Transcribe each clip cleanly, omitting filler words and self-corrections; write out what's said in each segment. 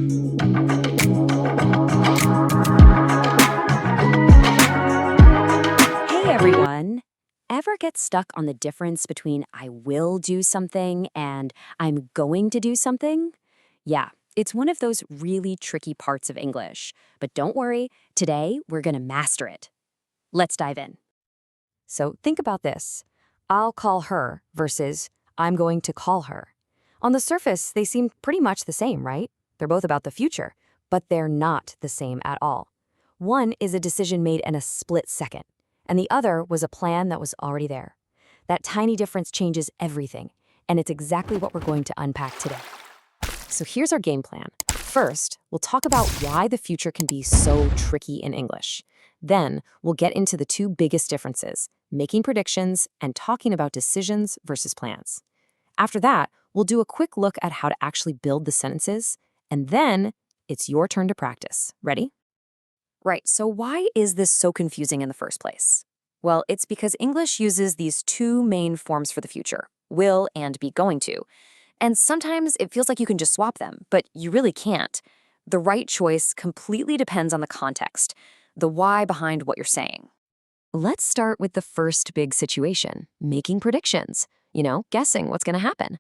Hey everyone! Ever get stuck on the difference between I will do something and I'm going to do something? Yeah, it's one of those really tricky parts of English. But don't worry, today we're gonna master it. Let's dive in. So think about this. I'll call her versus I'm going to call her. On the surface, they seem pretty much the same, right? They're both about the future, but they're not the same at all. One is a decision made in a split second, and the other was a plan that was already there. That tiny difference changes everything, and it's exactly what we're going to unpack today. So here's our game plan. First, we'll talk about why the future can be so tricky in English. Then, we'll get into the two biggest differences, making predictions and talking about decisions versus plans. After that, we'll do a quick look at how to actually build the sentences, and then it's your turn to practice. Ready? Right, so why is this so confusing in the first place? Well, it's because English uses these two main forms for the future, will and be going to. And sometimes it feels like you can just swap them, but you really can't. The right choice completely depends on the context, the why behind what you're saying. Let's start with the first big situation, making predictions. Guessing what's going to happen.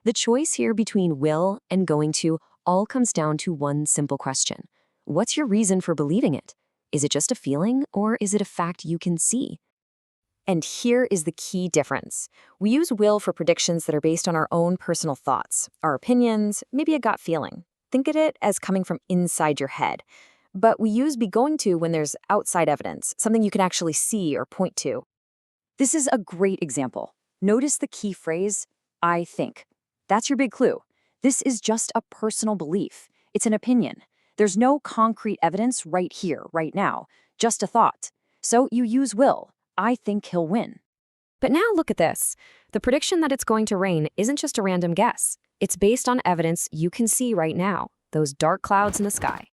The choice here between will and going to all comes down to one simple question. What's your reason for believing it? Is it just a feeling, or is it a fact you can see? And here is the key difference. We use will for predictions that are based on our own personal thoughts, our opinions, maybe a gut feeling. Think of it as coming from inside your head. But we use be going to when there's outside evidence, something you can actually see or point to. This is a great example. Notice the key phrase, I think. That's your big clue. This is just a personal belief. It's an opinion. There's no concrete evidence right here, right now, just a thought. So you use will. I think he'll win. But now look at this. The prediction that it's going to rain isn't just a random guess. It's based on evidence you can see right now, those dark clouds in the sky.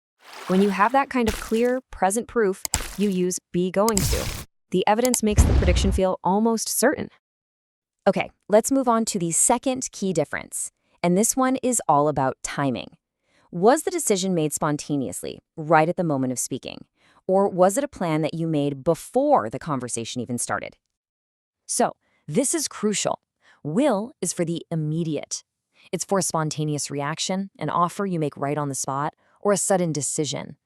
When you have that kind of clear, present proof, you use be going to. The evidence makes the prediction feel almost certain. Okay, let's move on to the second key difference. And this one is all about timing. Was the decision made spontaneously, right at the moment of speaking? Or was it a plan that you made before the conversation even started? So, this is crucial. Will is for the immediate. It's for a spontaneous reaction, an offer you make right on the spot, or a sudden decision.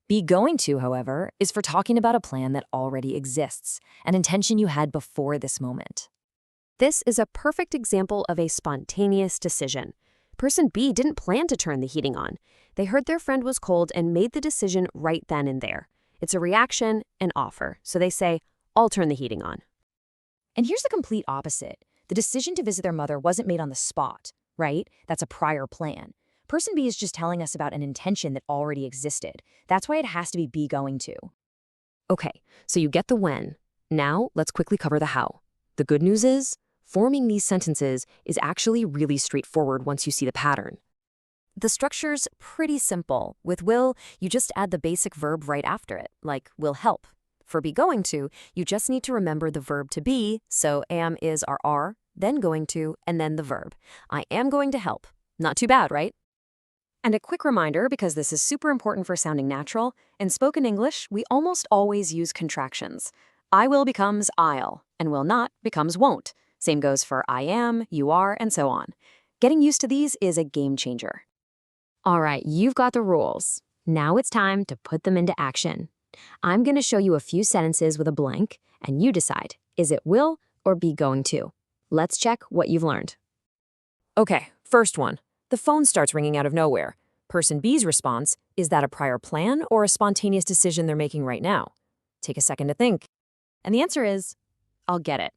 Be going to, however, is for talking about a plan that already exists, an intention you had before this moment. This is a perfect example of a spontaneous decision. Person B didn't plan to turn the heating on. They heard their friend was cold and made the decision right then and there. It's a reaction, an offer. So they say, I'll turn the heating on. And here's the complete opposite. The decision to visit their mother wasn't made on the spot, right? That's a prior plan. Person B is just telling us about an intention that already existed. That's why it has to be going to. Okay, so you get the when. Now let's quickly cover the how. The good news is, forming these sentences is actually really straightforward once you see the pattern. The structure's pretty simple. With will, you just add the basic verb right after it, like will help. For be going to, you just need to remember the verb to be, so am, is, are, then going to, and then the verb. I am going to help. Not too bad, right? And a quick reminder, because this is super important for sounding natural, in spoken English, we almost always use contractions. I will becomes I'll, and will not becomes won't. Same goes for I am, you are, and so on. Getting used to these is a game changer. All right, you've got the rules. Now it's time to put them into action. I'm going to show you a few sentences with a blank, and you decide, is it will or be going to? Let's check what you've learned. Okay, first one. The phone starts ringing out of nowhere. Person B's response, is that a prior plan or a spontaneous decision they're making right now? Take a second to think. And the answer is, I'll get it.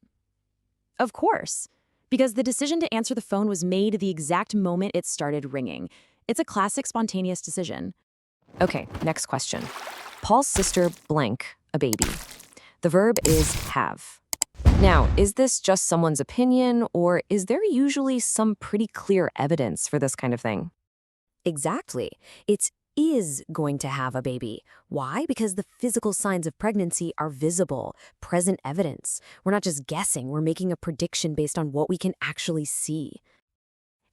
Of course, because the decision to answer the phone was made the exact moment it started ringing. It's a classic spontaneous decision. Okay, next question. Paul's sister blank a baby. The verb is have. Now, is this just someone's opinion, or is there usually some pretty clear evidence for this kind of thing? Exactly. It's is going to have a baby. Why? Because the physical signs of pregnancy are visible, present evidence. We're not just guessing, we're making a prediction based on what we can actually see.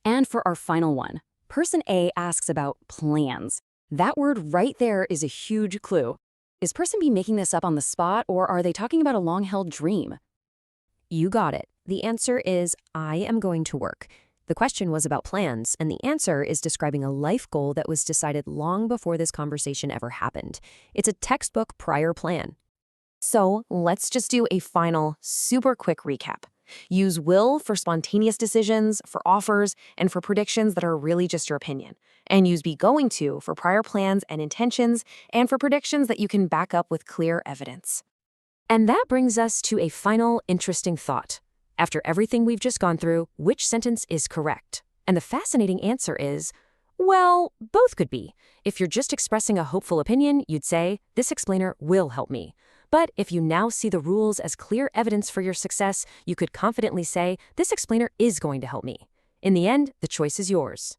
And for our final one, Person A asks about plans. That word right there is a huge clue. Is person B making this up on the spot, or are they talking about a long-held dream? You got it. The answer is, I am going to work. The question was about plans, and the answer is describing a life goal that was decided long before this conversation ever happened. It's a textbook prior plan. So let's just do a final, super quick recap. Use will for spontaneous decisions, for offers, and for predictions that are really just your opinion. And use be going to for prior plans and intentions, and for predictions that you can back up with clear evidence. And that brings us to a final interesting thought. After everything we've just gone through, which sentence is correct? And the fascinating answer is, well, both could be. If you're just expressing a hopeful opinion, you'd say, this explainer will help me. But if you now see the rules as clear evidence for your success, you could confidently say, this explainer is going to help me. In the end, the choice is yours.